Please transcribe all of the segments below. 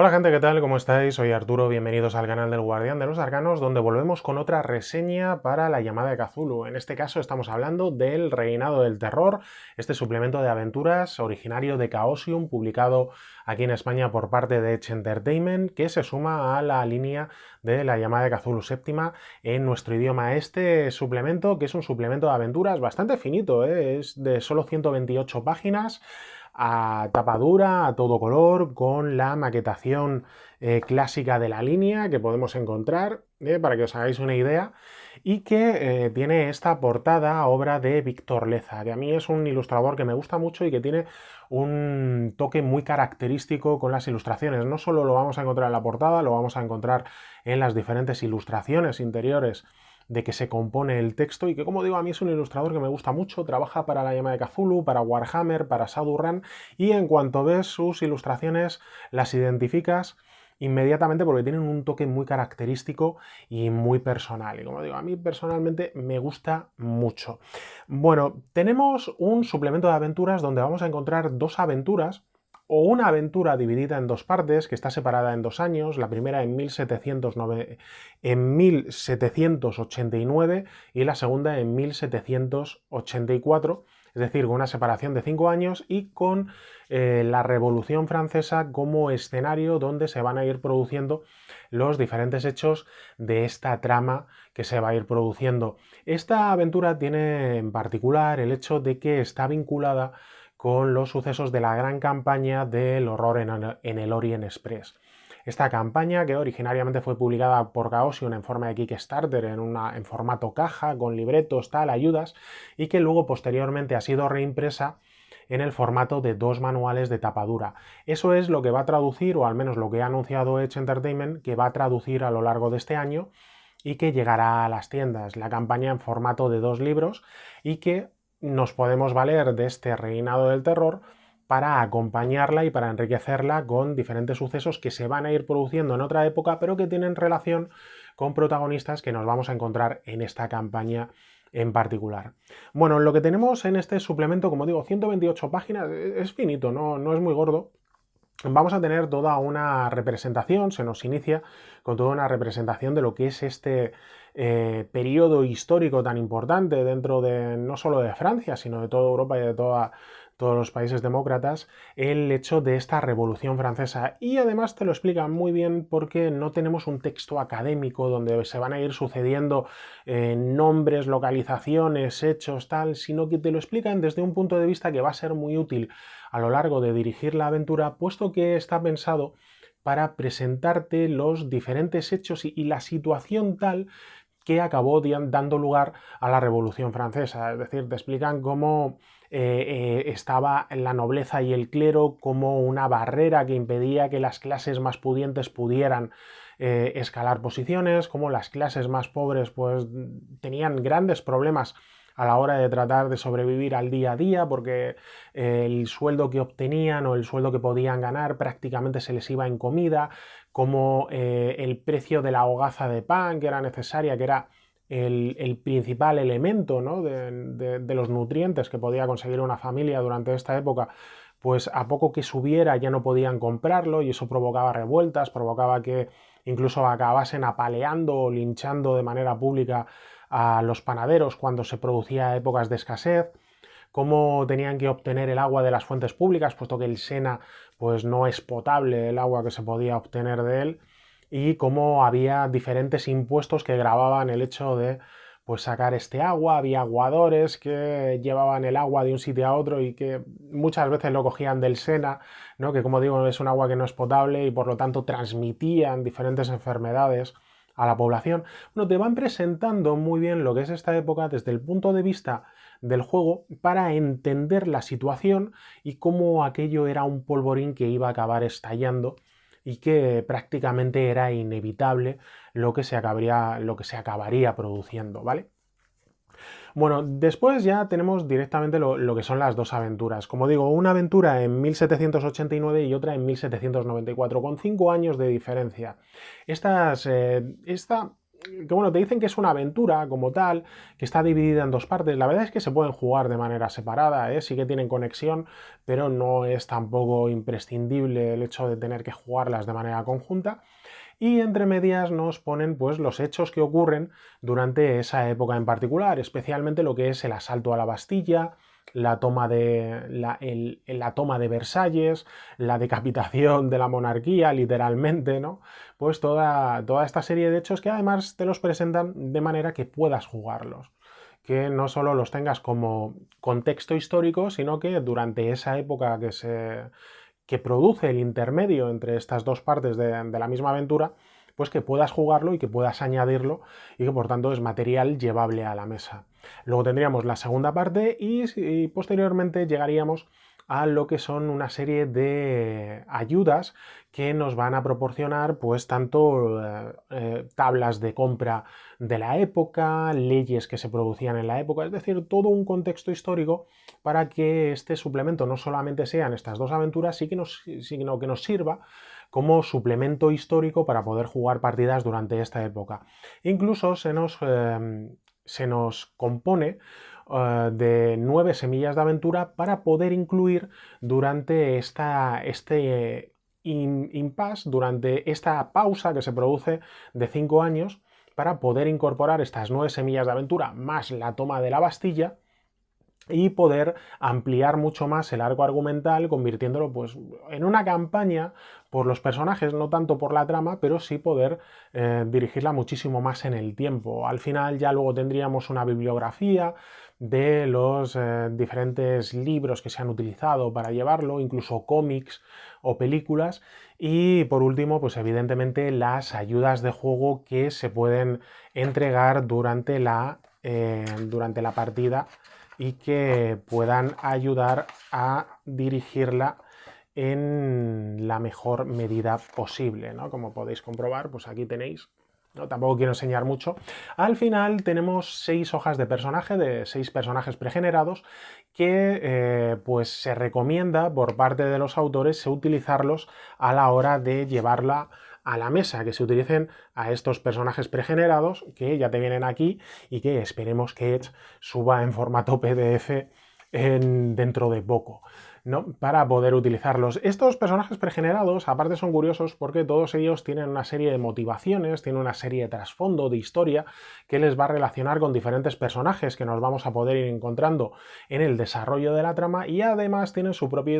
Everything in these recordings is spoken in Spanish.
Hola gente, ¿qué tal? ¿Cómo estáis? Soy Arturo, bienvenidos al canal del Guardián de los Arcanos, donde volvemos con otra reseña para la llamada de Cthulhu. En este caso estamos hablando del Reinado del Terror, este suplemento de aventuras originario de Chaosium, publicado aquí en España por parte de Edge Entertainment, que se suma a la línea de la llamada de Cthulhu séptima en nuestro idioma. Este suplemento, que es un suplemento de aventuras bastante finito, es de solo 128 páginas, a tapa dura, a todo color, con la maquetación clásica de la línea que podemos encontrar, para que os hagáis una idea, y que tiene esta portada obra de Víctor Leza, que a mí es un ilustrador que me gusta mucho y que tiene un toque muy característico con las ilustraciones. No solo lo vamos a encontrar en la portada, lo vamos a encontrar en las diferentes ilustraciones interiores de que se compone el texto y que, como digo, a mí es un ilustrador que me gusta mucho, trabaja para la llama de Cthulhu, para Warhammer, para Shadowrun, y en cuanto ves sus ilustraciones las identificas inmediatamente porque tienen un toque muy característico y muy personal. Y como digo, a mí personalmente me gusta mucho. Bueno, tenemos un suplemento de aventuras donde vamos a encontrar dos aventuras o una aventura dividida en dos partes, que está separada en 2 años, la primera en 1789 y la segunda en 1784, es decir, con una separación de 5 años y con la Revolución Francesa como escenario donde se van a ir produciendo los diferentes hechos de esta trama que se va a ir produciendo. Esta aventura tiene en particular el hecho de que está vinculada con los sucesos de la gran campaña del horror en el Orient Express. Esta campaña, que originariamente fue publicada por Chaosium en forma de Kickstarter, en formato caja, con libretos, tal, ayudas, y que luego posteriormente ha sido reimpresa en el formato de 2 manuales de tapa dura. Eso es lo que va a traducir, o al menos lo que ha anunciado Edge Entertainment, que va a traducir a lo largo de este año y que llegará a las tiendas. La campaña en formato de 2 libros y que nos podemos valer de este Reinado del Terror para acompañarla y para enriquecerla con diferentes sucesos que se van a ir produciendo en otra época, pero que tienen relación con protagonistas que nos vamos a encontrar en esta campaña en particular. Bueno, lo que tenemos en este suplemento, como digo, 128 páginas, es finito, no es muy gordo. Vamos a tener toda una representación, se nos inicia con toda una representación de lo que es este periodo histórico tan importante dentro de no solo de Francia, sino de toda Europa y de todos los países demócratas, el hecho de esta Revolución Francesa. Y además te lo explican muy bien porque no tenemos un texto académico donde se van a ir sucediendo nombres, localizaciones, hechos, tal, sino que te lo explican desde un punto de vista que va a ser muy útil a lo largo de dirigir la aventura, puesto que está pensado para presentarte los diferentes hechos y la situación tal que acabó dando lugar a la Revolución Francesa. Es decir, te explican cómo estaba la nobleza y el clero como una barrera que impedía que las clases más pudientes pudieran escalar posiciones, cómo las clases más pobres pues tenían grandes problemas a la hora de tratar de sobrevivir al día a día, porque el sueldo que obtenían o el sueldo que podían ganar prácticamente se les iba en comida, como el precio de la hogaza de pan que era necesaria, que era el principal elemento, ¿no?, de los nutrientes que podía conseguir una familia durante esta época, pues a poco que subiera ya no podían comprarlo y eso provocaba revueltas, provocaba que incluso acabasen apaleando o linchando de manera pública a los panaderos cuando se producía épocas de escasez, cómo tenían que obtener el agua de las fuentes públicas, puesto que el Sena pues no es potable el agua que se podía obtener de él, y cómo había diferentes impuestos que gravaban el hecho de pues sacar este agua. Había aguadores que llevaban el agua de un sitio a otro y que muchas veces lo cogían del Sena, ¿no?, que como digo es un agua que no es potable y por lo tanto transmitían diferentes enfermedades a la población. Bueno, te van presentando muy bien lo que es esta época desde el punto de vista del juego para entender la situación y cómo aquello era un polvorín que iba a acabar estallando y que prácticamente era inevitable lo que se acabaría produciendo, ¿vale? Bueno, después ya tenemos directamente lo que son las dos aventuras. Como digo, una aventura en 1789 y otra en 1794, con 5 años de diferencia. Esta que bueno, te dicen que es una aventura como tal, que está dividida en dos partes. La verdad es que se pueden jugar de manera separada, ¿eh? Sí que tienen conexión, pero no es tampoco imprescindible el hecho de tener que jugarlas de manera conjunta. Y entre medias nos ponen pues los hechos que ocurren durante esa época en particular, especialmente lo que es el asalto a la Bastilla, la toma de Versalles, la decapitación de la monarquía, literalmente, ¿no? Pues toda esta serie de hechos que además te los presentan de manera que puedas jugarlos, que no solo los tengas como contexto histórico, sino que durante esa época que produce el intermedio entre estas dos partes de la misma aventura, pues que puedas jugarlo y que puedas añadirlo y que por tanto es material llevable a la mesa. Luego tendríamos la segunda parte y posteriormente llegaríamos a lo que son una serie de ayudas que nos van a proporcionar pues tanto tablas de compra de la época, leyes que se producían en la época, es decir, todo un contexto histórico para que este suplemento no solamente sean estas dos aventuras, sino que nos sirva como suplemento histórico para poder jugar partidas durante esta época. Incluso se nos compone de 9 semillas de aventura para poder incluir durante este impasse, durante esta pausa que se produce de 5 años, para poder incorporar estas 9 semillas de aventura más la toma de la Bastilla y poder ampliar mucho más el arco argumental, convirtiéndolo pues en una campaña por los personajes, no tanto por la trama, pero sí poder dirigirla muchísimo más en el tiempo. Al final ya luego tendríamos una bibliografía de los diferentes libros que se han utilizado para llevarlo, incluso cómics o películas, y por último pues evidentemente las ayudas de juego que se pueden entregar durante la partida y que puedan ayudar a dirigirla en la mejor medida posible, ¿no? Como podéis comprobar, pues aquí tenéis, ¿no? Tampoco quiero enseñar mucho. Al final tenemos 6 hojas de personaje, de 6 personajes pregenerados, que pues se recomienda por parte de los autores utilizarlos a la hora de llevarla a la mesa, que se utilicen a estos personajes pregenerados que ya te vienen aquí y que esperemos que Edge suba en formato PDF dentro de poco, ¿no? Para poder utilizarlos. Estos personajes pregenerados, aparte, son curiosos porque todos ellos tienen una serie de motivaciones, tienen una serie de trasfondo, de historia, que les va a relacionar con diferentes personajes que nos vamos a poder ir encontrando en el desarrollo de la trama y además tienen su propia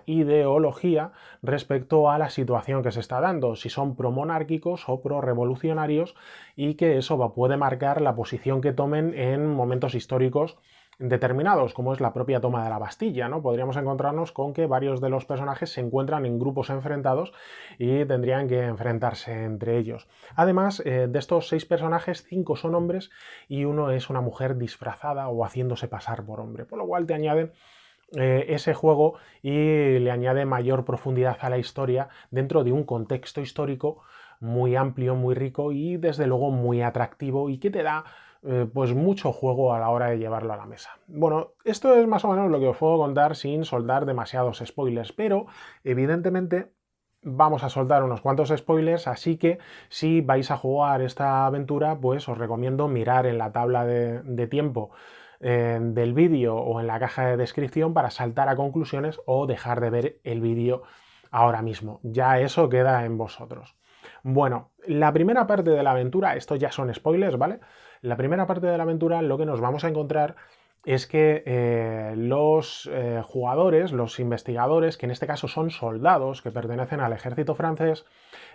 ideología respecto a la situación que se está dando, si son pro-monárquicos o pro-revolucionarios, y que eso puede marcar la posición que tomen en momentos históricos determinados, como es la propia toma de la Bastilla, ¿no? Podríamos encontrarnos con que varios de los personajes se encuentran en grupos enfrentados y tendrían que enfrentarse entre ellos. Además, de estos 6 personajes, 5 son hombres y uno es una mujer disfrazada o haciéndose pasar por hombre, por lo cual te añade ese juego y le añade mayor profundidad a la historia dentro de un contexto histórico muy amplio, muy rico y desde luego muy atractivo y que te da pues mucho juego a la hora de llevarlo a la mesa. Bueno, esto es más o menos lo que os puedo contar sin soltar demasiados spoilers, pero evidentemente vamos a soltar unos cuantos spoilers, así que si vais a jugar esta aventura, pues os recomiendo mirar en la tabla de tiempo del vídeo o en la caja de descripción para saltar a conclusiones o dejar de ver el vídeo ahora mismo. Ya eso queda en vosotros. Bueno, la primera parte de la aventura, estos ya son spoilers, ¿vale? La primera parte de la aventura lo que nos vamos a encontrar es que los jugadores, los investigadores, que en este caso son soldados que pertenecen al ejército francés,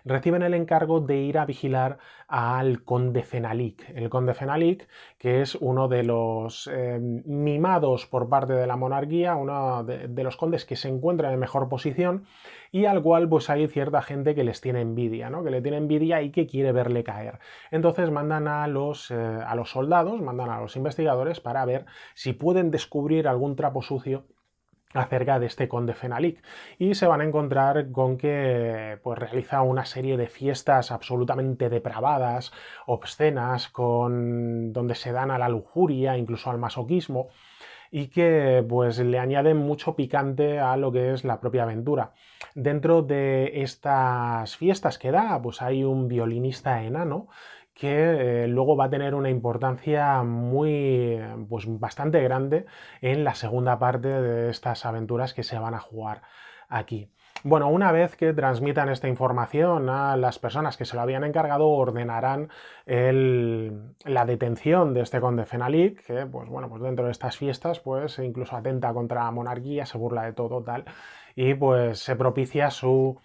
reciben el encargo de ir a vigilar al conde Fenalic. El conde Fenalic, que es uno de los mimados por parte de la monarquía, uno de los condes que se encuentra en mejor posición y al cual pues hay cierta gente que les tiene envidia, ¿no? Que le tiene envidia y que quiere verle caer. Entonces mandan a los soldados, mandan a los investigadores para ver si pueden descubrir algún trapo sucio acerca de este conde Fenalic y se van a encontrar con que pues realiza una serie de fiestas absolutamente depravadas, obscenas, donde se dan a la lujuria, incluso al masoquismo, y que pues le añaden mucho picante a lo que es la propia aventura. Dentro de estas fiestas que da, pues hay un violinista enano que luego va a tener una importancia muy, pues bastante grande en la segunda parte de estas aventuras que se van a jugar aquí. Bueno, una vez que transmitan esta información a las personas que se lo habían encargado, ordenarán la detención de este conde Fenalik, que pues bueno, pues dentro de estas fiestas pues incluso atenta contra la monarquía, se burla de todo tal, y pues se propicia su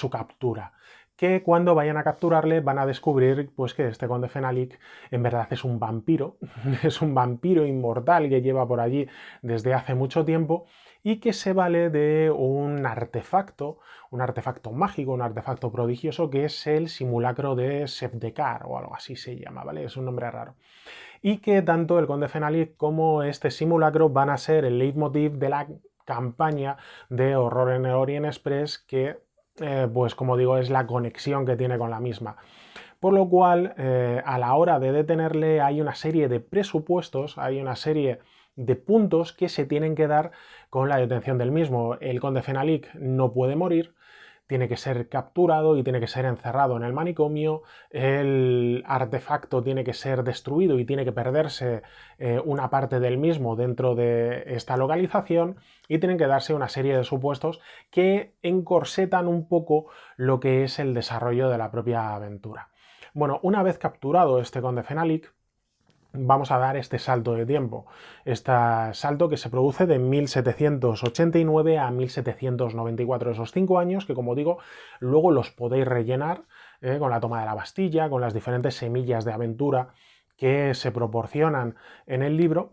captura. Que cuando vayan a capturarle van a descubrir pues que este conde Fenalik en verdad es un vampiro, es un vampiro inmortal que lleva por allí desde hace mucho tiempo y que se vale de un artefacto mágico, un artefacto prodigioso que es el simulacro de Sevdekar o algo así se llama, ¿vale? Es un nombre raro. Y que tanto el conde Fenalik como este simulacro van a ser el leitmotiv de la campaña de Horror en el Orient Express que, pues como digo, es la conexión que tiene con la misma. Por lo cual, a la hora de detenerle hay una serie de presupuestos, hay una serie de puntos que se tienen que dar con la detención del mismo. El conde Fenalik no puede morir, tiene que ser capturado y tiene que ser encerrado en el manicomio, el artefacto tiene que ser destruido y tiene que perderse una parte del mismo dentro de esta localización y tienen que darse una serie de supuestos que encorsetan un poco lo que es el desarrollo de la propia aventura. Bueno, una vez capturado este conde Fenalik, vamos a dar este salto de tiempo, este salto que se produce de 1789 a 1794, esos 5 años que, como digo, luego los podéis rellenar con la toma de la Bastilla, con las diferentes semillas de aventura que se proporcionan en el libro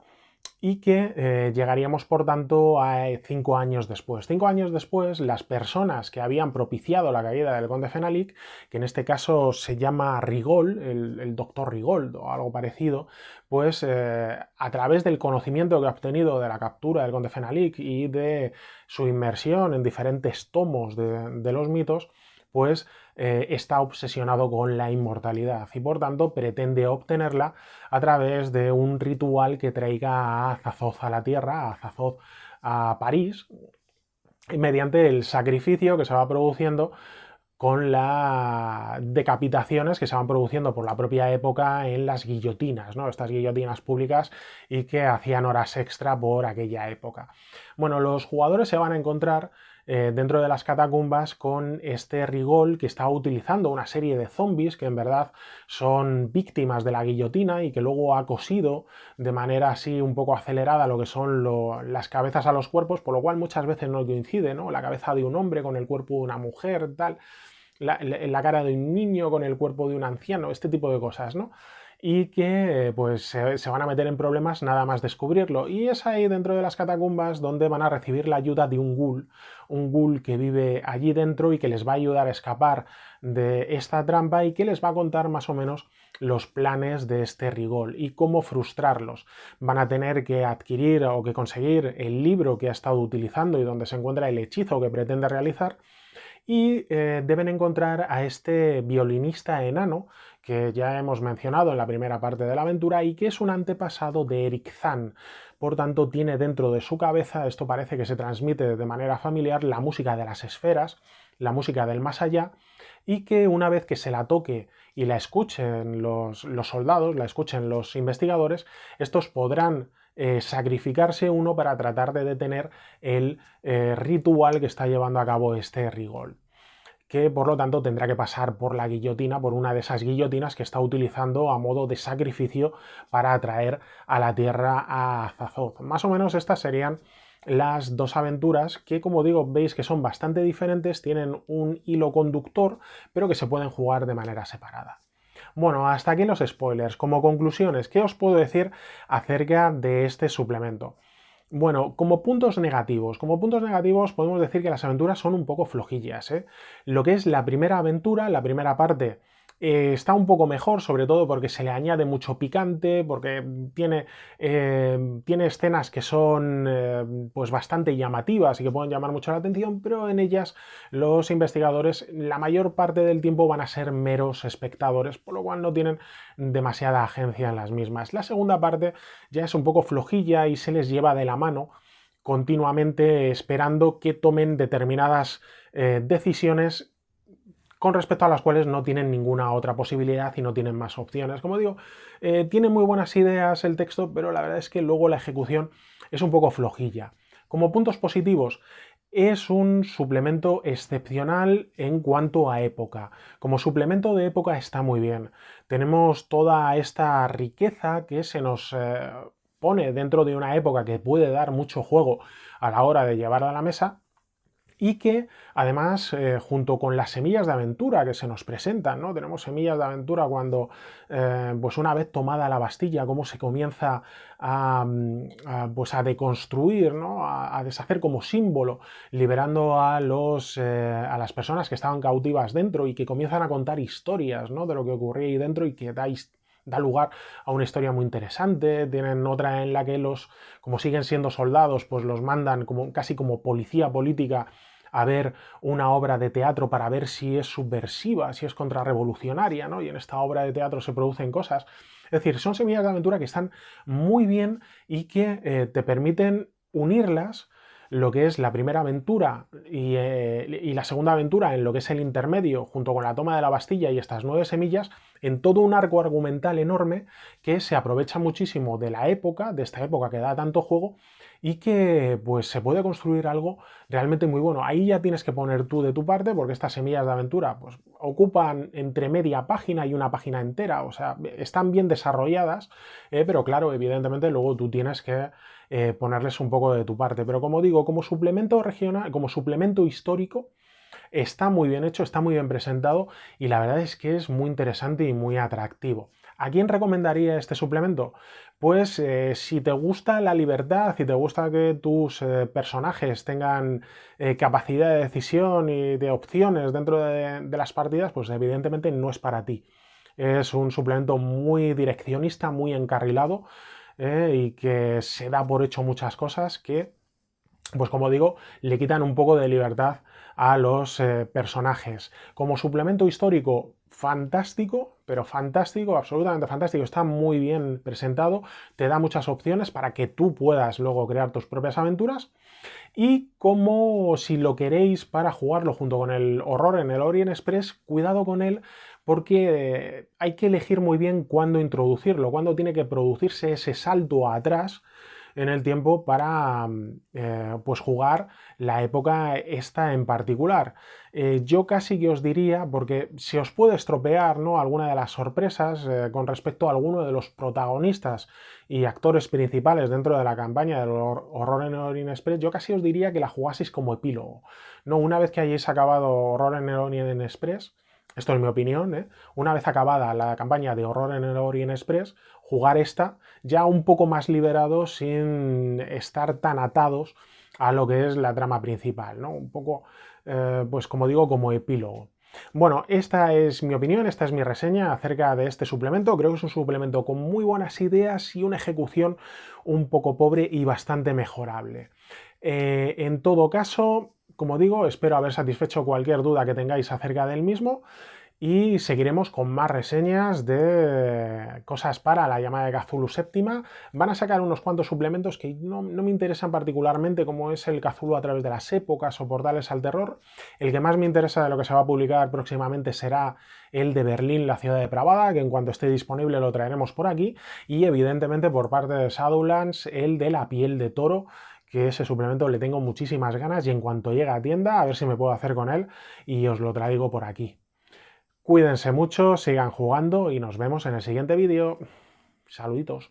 y que llegaríamos, por tanto, a 5 años después. 5 años después, las personas que habían propiciado la caída del conde Fenalik, que en este caso se llama Rigol, el doctor Rigol o algo parecido, pues a través del conocimiento que ha obtenido de la captura del conde Fenalik y de su inmersión en diferentes tomos de los mitos, pues está obsesionado con la inmortalidad y por tanto pretende obtenerla a través de un ritual que traiga a Azazoth a la Tierra, a Azazoth a París, mediante el sacrificio que se va produciendo con las decapitaciones que se van produciendo por la propia época en las guillotinas, ¿no? Estas guillotinas públicas y que hacían horas extra por aquella época. Bueno, los jugadores se van a encontrar dentro de las catacumbas con este Rigol que está utilizando una serie de zombies que en verdad son víctimas de la guillotina y que luego ha cosido de manera así un poco acelerada lo que son las cabezas a los cuerpos, por lo cual muchas veces no coincide, ¿no? La cabeza de un hombre con el cuerpo de una mujer, tal, la cara de un niño con el cuerpo de un anciano, este tipo de cosas, ¿no? Y que pues se van a meter en problemas nada más descubrirlo. Y es ahí dentro de las catacumbas donde van a recibir la ayuda de un ghoul que vive allí dentro y que les va a ayudar a escapar de esta trampa y que les va a contar más o menos los planes de este Rigol y cómo frustrarlos. Van a tener que adquirir o que conseguir el libro que ha estado utilizando y donde se encuentra el hechizo que pretende realizar y deben encontrar a este violinista enano que ya hemos mencionado en la primera parte de la aventura y que es un antepasado de Eric Zahn. Por tanto, tiene dentro de su cabeza, esto parece que se transmite de manera familiar, la música de las esferas, la música del más allá, y que una vez que se la toque y la escuchen los soldados, la escuchen los investigadores, estos podrán sacrificarse uno para tratar de detener el ritual que está llevando a cabo este Rigol, que por lo tanto tendrá que pasar por la guillotina, por una de esas guillotinas que está utilizando a modo de sacrificio para atraer a la Tierra a Azazoth. Más o menos estas serían las dos aventuras que, como digo, veis que son bastante diferentes, tienen un hilo conductor, pero que se pueden jugar de manera separada. Bueno, hasta aquí los spoilers. Como conclusiones, ¿qué os puedo decir acerca de este suplemento? Bueno, como puntos negativos podemos decir que las aventuras son un poco flojillas, ¿eh? Lo que es la primera aventura, la primera parte, está un poco mejor, sobre todo porque se le añade mucho picante, porque tiene escenas que son pues bastante llamativas y que pueden llamar mucho la atención, pero en ellas los investigadores la mayor parte del tiempo van a ser meros espectadores, por lo cual no tienen demasiada agencia en las mismas. La segunda parte ya es un poco flojilla y se les lleva de la mano continuamente esperando que tomen determinadas decisiones con respecto a las cuales no tienen ninguna otra posibilidad y no tienen más opciones. Como digo, tiene muy buenas ideas el texto, pero la verdad es que luego la ejecución es un poco flojilla. Como puntos positivos, es un suplemento excepcional en cuanto a época. Como suplemento de época está muy bien. Tenemos toda esta riqueza que se nos pone dentro de una época que puede dar mucho juego a la hora de llevarla a la mesa, y que además junto con las semillas de aventura que se nos presentan, ¿no? Tenemos semillas de aventura cuando pues una vez tomada la Bastilla, cómo se comienza pues a deconstruir, ¿no? A deshacer como símbolo, liberando a las personas que estaban cautivas dentro y que comienzan a contar historias, ¿no? De lo que ocurría ahí dentro y que da lugar a una historia muy interesante. Tienen otra en la que como siguen siendo soldados, pues los mandan casi como policía política a ver una obra de teatro para ver si es subversiva, si es contrarrevolucionaria, ¿no? Y en esta obra de teatro se producen cosas. Es decir, son semillas de aventura que están muy bien y que te permiten unirlas, lo que es la primera aventura y la segunda aventura en lo que es el intermedio, junto con la toma de la Bastilla y estas 9 semillas, en todo un arco argumental enorme que se aprovecha muchísimo de la época, de esta época que da tanto juego, y que pues se puede construir algo realmente muy bueno. Ahí ya tienes que poner tú de tu parte, porque estas semillas de aventura pues ocupan entre media página y una página entera, o sea, están bien desarrolladas, pero claro, evidentemente luego tú tienes que ponerles un poco de tu parte. Pero como digo, como suplemento regional, como suplemento histórico, está muy bien hecho, está muy bien presentado y la verdad es que es muy interesante y muy atractivo. ¿A quién recomendaría este suplemento? Pues si te gusta la libertad, si te gusta que tus personajes tengan capacidad de decisión y de opciones dentro de las partidas, pues evidentemente no es para ti. Es un suplemento muy direccionista, muy encarrilado y que se da por hecho muchas cosas que, pues como digo, le quitan un poco de libertad a los personajes. Como suplemento histórico, fantástico, pero fantástico, absolutamente fantástico. Está muy bien presentado, te da muchas opciones para que tú puedas luego crear tus propias aventuras. Y como si lo queréis para jugarlo junto con el horror en el Orient Express, cuidado con él porque hay que elegir muy bien cuándo introducirlo, cuándo tiene que producirse ese salto atrás en el tiempo para pues jugar la época esta en particular. Yo casi que os diría, porque se os puede estropear, ¿no?, alguna de las sorpresas con respecto a alguno de los protagonistas y actores principales dentro de la campaña del Horror en el Orient Express, yo casi os diría que la jugaseis como epílogo. ¿No? Una vez que hayáis acabado Horror en el Orient Express, esto es mi opinión, una vez acabada la campaña de Horror en el Orient Express, jugar esta ya un poco más liberados sin estar tan atados a lo que es la trama principal, ¿no? Un poco, pues como digo, como epílogo. Bueno, esta es mi opinión, esta es mi reseña acerca de este suplemento. Creo que es un suplemento con muy buenas ideas y una ejecución un poco pobre y bastante mejorable. En todo caso, como digo, espero haber satisfecho cualquier duda que tengáis acerca del mismo y seguiremos con más reseñas de cosas para la llamada de Cthulhu Séptima. Van a sacar unos cuantos suplementos que no me interesan particularmente, como es el Cthulhu a través de las épocas o portales al terror. El que más me interesa de lo que se va a publicar próximamente será el de Berlín, la ciudad depravada, que en cuanto esté disponible lo traeremos por aquí. Y evidentemente por parte de Shadowlands, el de la piel de toro, que ese suplemento le tengo muchísimas ganas y en cuanto llegue a tienda, a ver si me puedo hacer con él y os lo traigo por aquí. Cuídense mucho, sigan jugando y nos vemos en el siguiente vídeo. Saluditos.